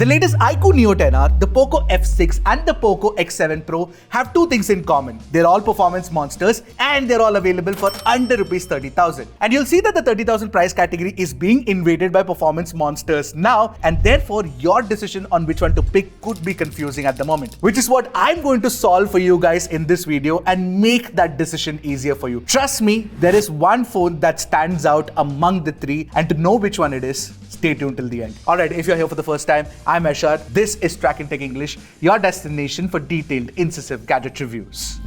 The latest iQOO Neo 10R, the POCO F6 and the POCO X7 Pro have two things in common. They're all performance monsters and they're all available for under Rs 30,000. And you'll see that the 30,000 price category is being invaded by performance monsters now, and therefore your decision on which one to pick could be confusing at the moment. Which is what I'm going to solve for you guys in this video and make that decision easier for you. Trust me, there is one phone that stands out among the three, and to know which one it is, stay tuned till the end. Alright, if you're here for the first time, I'm Ashar. This is Trakin Tech English, your destination for detailed, incisive gadget reviews.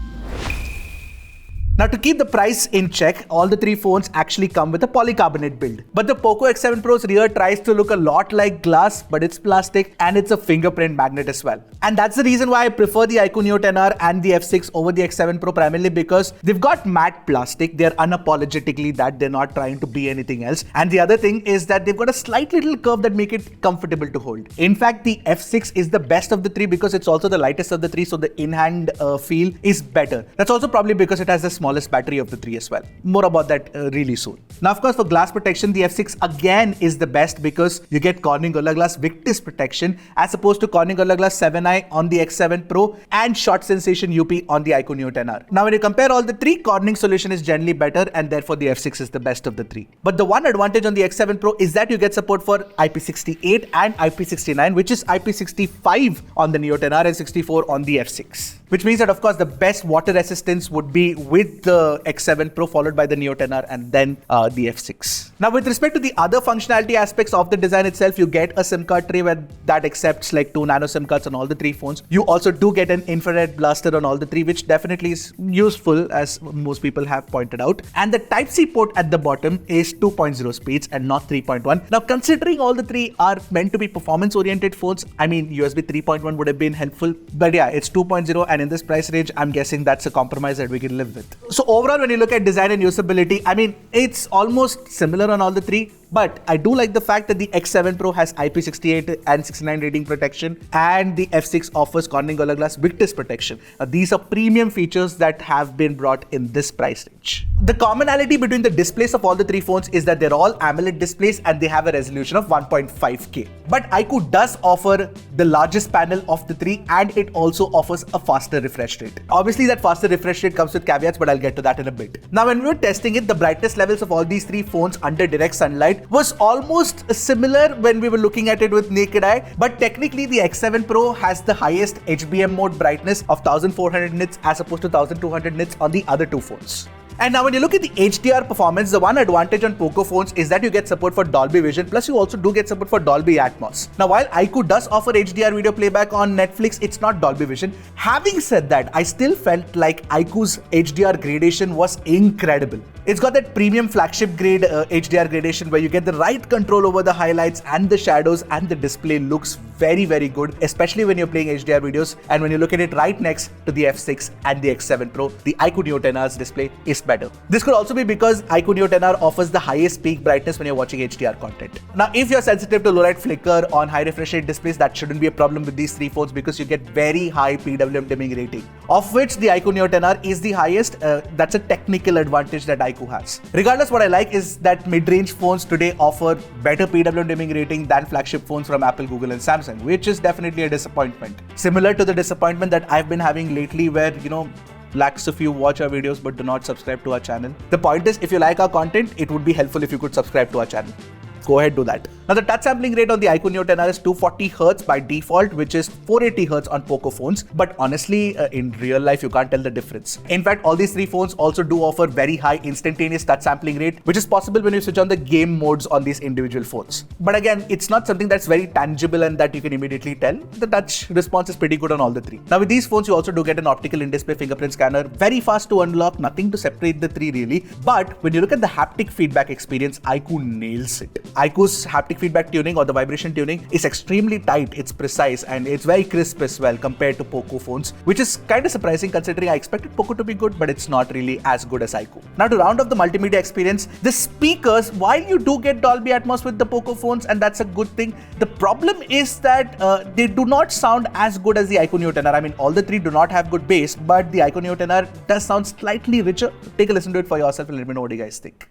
Now, to keep the price in check, all the three phones actually come with a polycarbonate build. But the POCO X7 Pro's rear tries to look a lot like glass, but it's plastic and it's a fingerprint magnet as well. And that's the reason why I prefer the iQOO Neo 10R and the F6 over the X7 Pro, primarily because they've got matte plastic. They're unapologetically that, they're not trying to be anything else. And the other thing is that they've got a slight little curve that make it comfortable to hold. In fact, the F6 is the best of the three because it's also the lightest of the three, so the in-hand feel is better. That's also probably because it has the smallest battery of the three as well. More about that really soon. Now, of course, for glass protection, the F6 again is the best because you get Corning Gorilla Glass Victus protection as opposed to Corning Gorilla Glass 7i on the X7 Pro and Shot Sensation UP on the iQOO Neo 10R. Now, when you compare all the three, Corning solution is generally better and therefore the F6 is the best of the three. But the one advantage on the X7 Pro is that you get support for IP68 and IP69, which is IP65 on the Neo 10R and 64 on the F6. Which means that, of course, the best water resistance would be with the X7 Pro, followed by the Neo 10R and then the F6. Now, with respect to the other functionality aspects of the design itself, you get a SIM card tray that accepts like 2 nano SIM cards on all the three phones. You also do get an infrared blaster on all the three, which definitely is useful, as most people have pointed out. And the Type-C port at the bottom is 2.0 speeds and not 3.1. Now, considering all the three are meant to be performance-oriented phones, I mean, USB 3.1 would have been helpful. But yeah, it's 2.0, and in this price range, I'm guessing that's a compromise that we can live with. So overall, when you look at design and usability, I mean, it's almost similar on all the three. But I do like the fact that the X7 Pro has IP68 and 69 rating protection and the F6 offers Corning Gorilla Glass Victus protection. These are premium features that have been brought in this price range. The commonality between the displays of all the three phones is that they're all AMOLED displays and they have a resolution of 1.5K. But iQOO does offer the largest panel of the three, and it also offers a faster refresh rate. Obviously, that faster refresh rate comes with caveats, but I'll get to that in a bit. Now, when we were testing it, the brightness levels of all these three phones under direct sunlight was almost similar when we were looking at it with naked eye, but technically the X7 Pro has the highest HBM mode brightness of 1400 nits as opposed to 1200 nits on the other two phones. And now when you look at the HDR performance, the one advantage on POCO phones is that you get support for Dolby Vision, plus you also do get support for Dolby Atmos. Now, while iQOO does offer HDR video playback on Netflix, it's not Dolby Vision. Having said that, I still felt like iQOO's HDR gradation was incredible. It's got that premium flagship grade HDR gradation where you get the right control over the highlights and the shadows, and the display looks very, very good, especially when you're playing HDR videos. And when you look at it right next to the F6 and the X7 Pro, the iQOO Neo 10R's display is better. This could also be because iQOO Neo 10R offers the highest peak brightness when you're watching HDR content. Now, if you're sensitive to low light flicker on high refresh rate displays, that shouldn't be a problem with these three phones because you get very high PWM dimming rating, of which the iQOO Neo 10R is the highest. That's a technical advantage that iQOO has. Regardless, what I like is that mid-range phones today offer better PWM dimming rating than flagship phones from Apple, Google and Samsung, which is definitely a disappointment. Similar to the disappointment that I've been having lately where, lakhs of you watch our videos but do not subscribe to our channel. The point is, if you like our content, it would be helpful if you could subscribe to our channel. Go ahead, do that. Now, the touch sampling rate on the iQOO Neo 10R is 240Hz by default, which is 480Hz on POCO phones. But honestly, in real life, you can't tell the difference. In fact, all these three phones also do offer very high instantaneous touch sampling rate, which is possible when you switch on the game modes on these individual phones. But again, it's not something that's very tangible and that you can immediately tell. The touch response is pretty good on all the three. Now, with these phones, you also do get an optical in-display fingerprint scanner, very fast to unlock, nothing to separate the three really. But when you look at the haptic feedback experience, iQOO nails it. iQOO's haptic feedback tuning or the vibration tuning is extremely tight, it's precise, and it's very crisp as well compared to POCO phones, which is kind of surprising considering I expected POCO to be good, but it's not really as good as iQOO. Now, to round off the multimedia experience, the speakers, while you do get Dolby Atmos with the POCO phones, and that's a good thing, the problem is that they do not sound as good as the iQOO Neo 10R. I mean, all the three do not have good bass, but the iQOO Neo 10R does sound slightly richer. Take a listen to it for yourself and let me know what you guys think.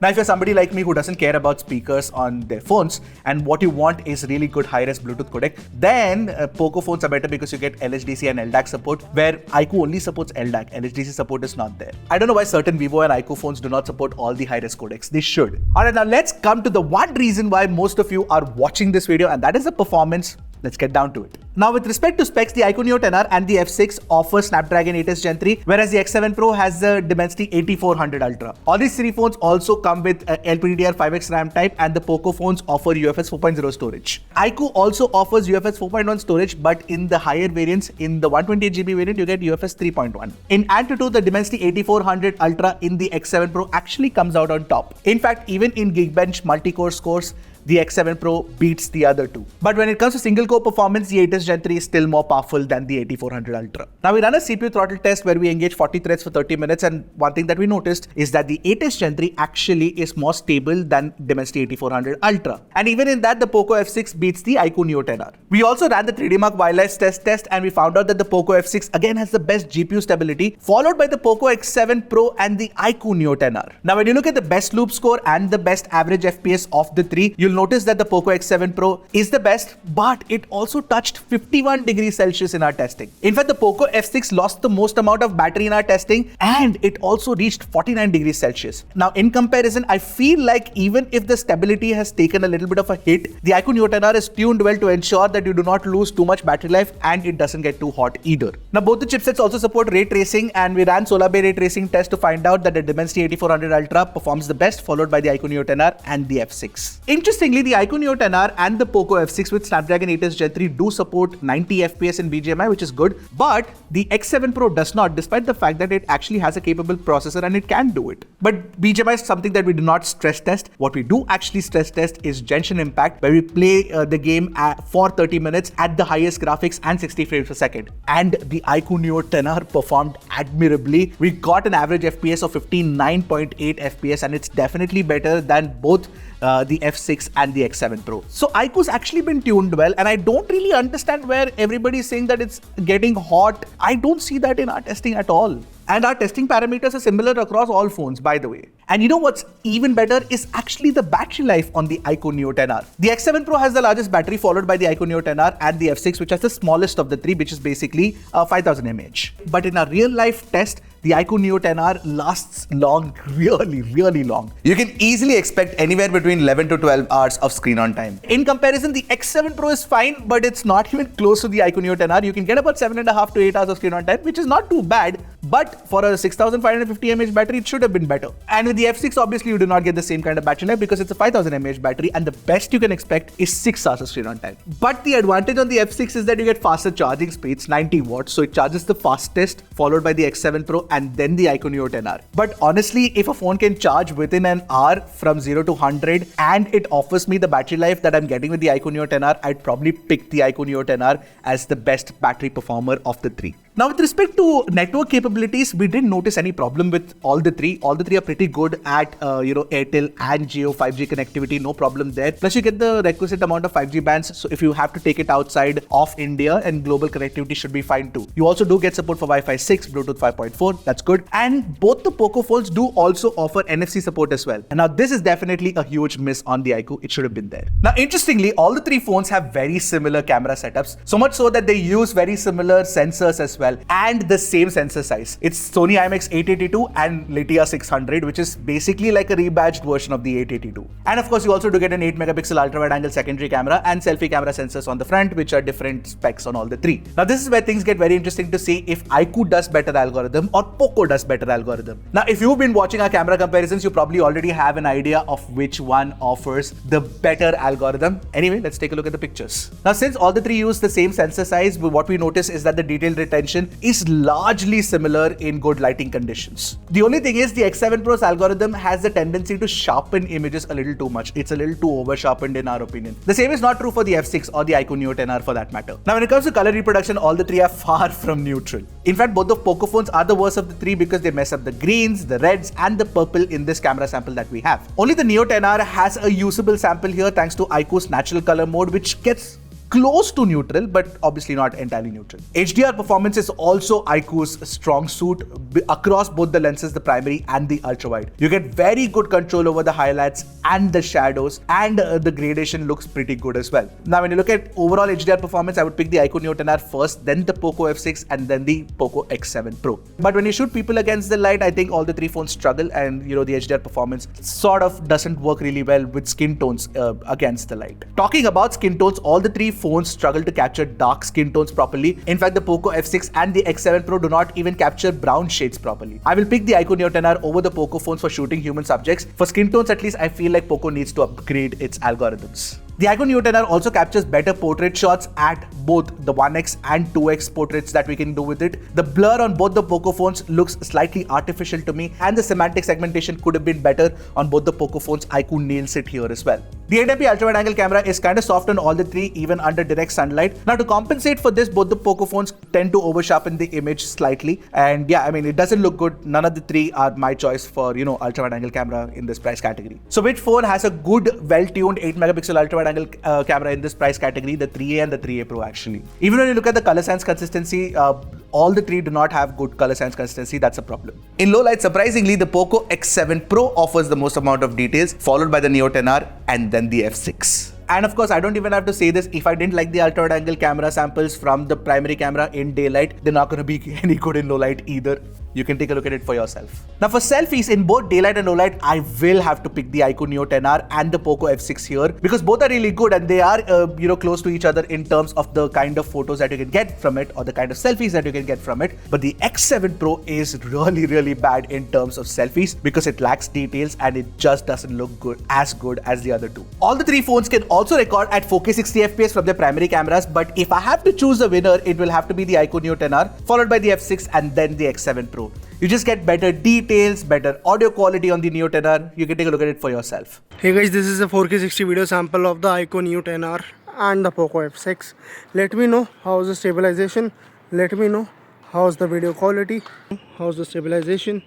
Now, if you're somebody like me who doesn't care about speakers on their phones and what you want is really good high-res Bluetooth codec, then POCO phones are better because you get LHDC and LDAC support, where iQOO only supports LDAC. LHDC support is not there. I don't know why certain Vivo and iQOO phones do not support all the high-res codecs. They should. Alright, now let's come to the one reason why most of you are watching this video, and that is the performance. Let's get down to it. Now, with respect to specs, the iQOO Neo 10R and the F6 offer Snapdragon 8s Gen 3, whereas the X7 Pro has the Dimensity 8400 Ultra. All these three phones also come with LPDDR5X RAM type, and the POCO phones offer UFS 4.0 storage. iQOO also offers UFS 4.1 storage, but in the higher variants, in the 128GB variant, you get UFS 3.1. In Antutu, the Dimensity 8400 Ultra in the X7 Pro actually comes out on top. In fact, even in Geekbench multi-core scores, the X7 Pro beats the other two. But when it comes to single-core performance, the 8s Gen 3 is still more powerful than the 8400 Ultra. Now, we run a CPU throttle test where we engage 40 threads for 30 minutes, and one thing that we noticed is that the 8s Gen 3 actually is more stable than Dimensity 8400 Ultra. And even in that, the POCO F6 beats the iQOO Neo 10R. We also ran the 3D Mark wireless test, and we found out that the POCO F6 again has the best GPU stability, followed by the POCO X7 Pro and the iQOO Neo 10R. Now, when you look at the best loop score and the best average FPS of the three, you'll notice that the POCO X7 Pro is the best, but it also touched 51 degrees Celsius in our testing. In fact, the POCO F6 lost the most amount of battery in our testing, and it also reached 49 degrees Celsius. Now, in comparison, I feel like even if the stability has taken a little bit of a hit, the iQOO Neo 10R is tuned well to ensure that you do not lose too much battery life and it doesn't get too hot either. Now, both the chipsets also support ray tracing, and we ran Solar Bay ray tracing test to find out that the Dimensity 8400 Ultra performs the best, followed by the iQOO Neo 10R and the F6. Interestingly, the iQOO Neo 10R and the POCO F6 with Snapdragon 8s Gen 3 do support 90 FPS in BGMI, which is good, but the X7 Pro does not, despite the fact that it actually has a capable processor and it can do it. But BGMI is something that we do not stress test. What we do actually stress test is Genshin Impact, where we play the game for 30 minutes at the highest graphics and 60 frames per second. And the iQOO Neo 10R performed admirably. We got an average FPS of 59.8 FPS, and it's definitely better than both the F6 and the X7 Pro. So iQOO's actually been tuned well, and I don't really understand where everybody's saying that it's getting hot. I don't see that in our testing at all. And our testing parameters are similar across all phones, by the way. And you know what's even better is actually the battery life on the iQOO Neo 10R. The X7 Pro has the largest battery, followed by the iQOO Neo 10R and the F6, which has the smallest of the three, which is basically 5000 mAh. But in a real life test, the iQOO Neo 10R lasts long, really long. You can easily expect anywhere between 11 to 12 hours of screen on time. In comparison, the X7 Pro is fine, but it's not even close to the iQOO Neo 10R. You can get about 7.5 to 8 hours of screen on time, which is not too bad, but for a 6550 mAh battery, it should have been better. And with the F6, obviously, you do not get the same kind of battery life because it's a 5000 mAh battery, and the best you can expect is 6 hours of screen on time. But the advantage on the F6 is that you get faster charging speeds, 90 watts, so it charges the fastest, followed by the X7 Pro and then the iQOO Neo 10R. But honestly, if a phone can charge within an hour from 0 to 100 and it offers me the battery life that I'm getting with the iQOO Neo 10R, I'd probably pick the iQOO Neo 10R as the best battery performer of the three. Now, with respect to network capabilities, we didn't notice any problem with all the three. All the three are pretty good at Airtel and Jio 5G connectivity, no problem there. Plus, you get the requisite amount of 5G bands, so if you have to take it outside of India, and global connectivity should be fine too. You also do get support for Wi-Fi 6, Bluetooth 5.4, that's good. And both the POCO phones do also offer NFC support as well. And now this is definitely a huge miss on the iQOO. It should have been there. Now, interestingly, all the three phones have very similar camera setups, so much so that they use very similar sensors as well, and the same sensor size. It's Sony IMX882 and Litia 600, which is basically like a rebadged version of the 882. And of course, you also do get an 8 megapixel ultra-wide angle secondary camera and selfie camera sensors on the front, which are different specs on all the three. Now, this is where things get very interesting to see if iQOO does better algorithm or POCO does better algorithm. Now, if you've been watching our camera comparisons, you probably already have an idea of which one offers the better algorithm. Anyway, let's take a look at the pictures. Now, since all the three use the same sensor size, what we notice is that the detail retention is largely similar in good lighting conditions. The only thing is the X7 Pro's algorithm has the tendency to sharpen images a little too much. It's a little too over sharpened in our opinion. The same is not true for the F6 or the iQOO Neo 10R for that matter. Now, when it comes to color reproduction, all the three are far from neutral. In fact, both the POCO phones are the worst of the three because they mess up the greens, the reds and the purple in this camera sample that we have. Only the Neo 10R has a usable sample here thanks to iQOO's natural color mode, which gets close to neutral, but obviously not entirely neutral. HDR performance is also iQOO's strong suit across both the lenses, the primary and the ultra wide. You get very good control over the highlights and the shadows, and the gradation looks pretty good as well. Now, when you look at overall HDR performance, I would pick the iQOO Neo XR first, then the POCO F6, and then the POCO X7 Pro. But when you shoot people against the light, I think all the three phones struggle, and the HDR performance sort of doesn't work really well with skin tones against the light. Talking about skin tones, all the three phones struggle to capture dark skin tones properly. In fact, the POCO F6 and the X7 Pro do not even capture brown shades properly. I will pick the iQOO Neo XR over the POCO phones for shooting human subjects. For skin tones at least, I feel like POCO needs to upgrade its algorithms. The iQOO Neo XR also captures better portrait shots at both the 1x and 2x portraits that we can do with it. The blur on both the POCO phones looks slightly artificial to me, and the semantic segmentation could have been better on both the POCO phones. iQOO nails it here as well. The 8MP ultra-wide angle camera is kind of soft on all the three, even under direct sunlight. Now, to compensate for this, both the POCO phones tend to oversharpen the image slightly. And yeah, I mean, it doesn't look good. None of the three are my choice for, ultra-wide angle camera in this price category. So which phone has a good, well-tuned 8-megapixel ultra-wide angle camera in this price category? The 3A and the 3A Pro, actually. Even when you look at the color science consistency, all the three do not have good color science consistency. That's a problem. In low light, surprisingly, the POCO X7 Pro offers the most amount of details, followed by the Neo XR and then the F6. And of course, I don't even have to say this, if I didn't like the ultra-wide angle camera samples from the primary camera in daylight, they're not going to be any good in low light either. You can take a look at it for yourself. Now, for selfies in both daylight and low light, I will have to pick the iQOO Neo XR and the POCO F6 here, because both are really good and they are close to each other in terms of the kind of photos that you can get from it or the kind of selfies that you can get from it. But the X7 Pro is really bad in terms of selfies because it lacks details and it just doesn't look good as the other two. All the three phones can also record at 4K 60 FPS from their primary cameras, but if I have to choose a winner, it will have to be the iQOO Neo XR, followed by the F6 and then the X7 Pro. You just get better details, better audio quality on the Neo XR. You can take a look at it for yourself. Hey guys, this is a 4K 60 video sample of the iQOO Neo XR and the POCO F6. Let me know how's the stabilization. Let me know how's the video quality. How's the stabilization.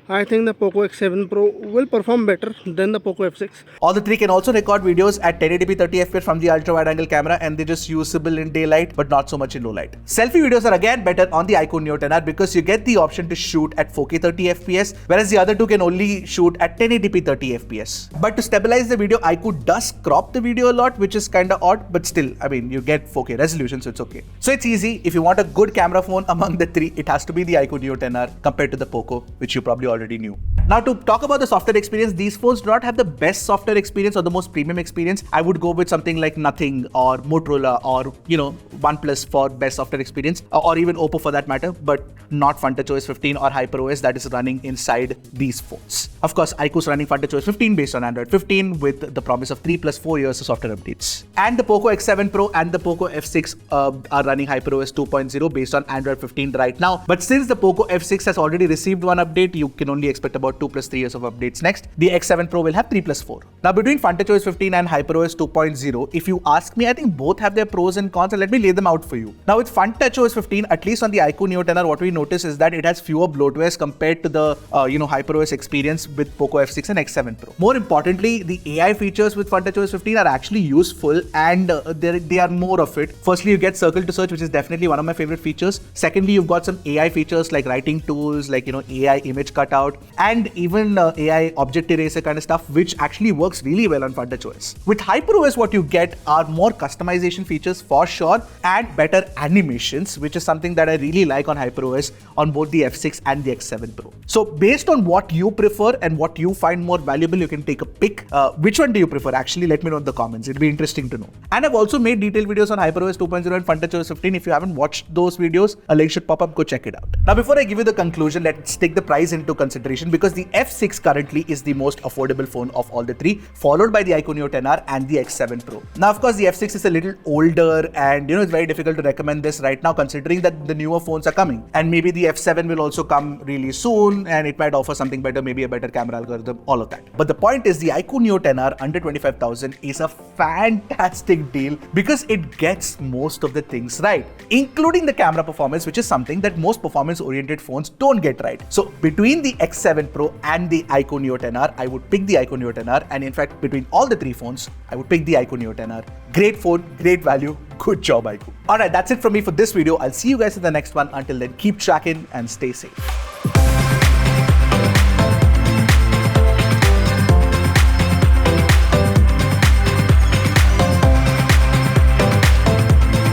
I think the POCO X7 Pro will perform better than the POCO F6. All the three can also record videos at 1080p 30fps from the ultra-wide angle camera, and they're just usable in daylight but not so much in low light. Selfie videos are again better on the iQOO Neo XR because you get the option to shoot at 4K 30fps, whereas the other two can only shoot at 1080p 30fps. But to stabilize the video, iQOO does crop the video a lot, which is kind of odd, but still, I mean, you get 4K resolution, so it's okay. So it's easy. If you want a good camera phone among the three, it has to be the iQOO Neo XR compared to the POCO, which you probably already knew. Now, to talk about the software experience, these phones do not have the best software experience or the most premium experience. I would go with something like Nothing or Motorola or OnePlus for best software experience, or even Oppo for that matter, but not FunTouchOS 15 or HyperOS that is running inside these phones. Of course, iQOO's running FunTouchOS 15 based on Android 15 with the promise of 3+4 years of software updates. And the POCO X7 Pro and the POCO F6 are running HyperOS 2.0 based on Android 15 right now. But since the POCO F6 has already received one update, you can only expect about 2+3 years of updates next. The X7 Pro will have 3+4. Now, between FunTouchOS 15 and HyperOS 2.0, if you ask me, I think both have their pros and cons, and let me lay them out for you. Now, with FunTouchOS 15, at least on the iQOO Neo XR, what we notice is that it has fewer bloatwares compared to the HyperOS experience with POCO F6 and X7 Pro. More importantly, the AI features with FunTouchOS 15 are actually useful, and they are more of it. Firstly, you get circle to search, which is definitely one of my favorite features. Secondly, you've got some AI features like writing tools, like AI image cutout, and even AI object eraser kind of stuff, which actually works really well on FunTouchOS. With HyperOS, what you get are more customization features for sure, and better animations, which is something that I really like on HyperOS on both the F6 and the X7 Pro. So based on what you prefer and what you find more valuable, you can take a pick. Which one do you prefer? Actually, let me know in the comments. It'll be interesting to know. And I've also made detailed videos on HyperOS 2.0 and FunTouchOS 15. If you haven't watched those videos, a link should pop up. Go check it out. Now, before I give you the conclusion, let's take the price into consideration, because the F6 currently is the most affordable phone of all the three, followed by the iQOO Neo XR and the X7 Pro. Now, of course, the F6 is a little older, and it's very difficult to recommend this right now, considering that the newer phones are coming, and maybe the F7 will also come really soon, and it might offer something better, maybe a better camera algorithm, all of that. But the point is, the iQOO Neo XR under 25,000 is a fantastic deal because it gets most of the things right, including the camera performance, which is something that most performance-oriented phones don't get right. So between the X7 Pro and the iQOO Neo XR, I would pick the iQOO Neo XR, and in fact, between all the three phones, I would pick the iQOO Neo XR. Great phone, great value, Good job, iQOO. Alright, that's it from me for this video. I'll see you guys in the next one. Until then, keep tracking and stay safe.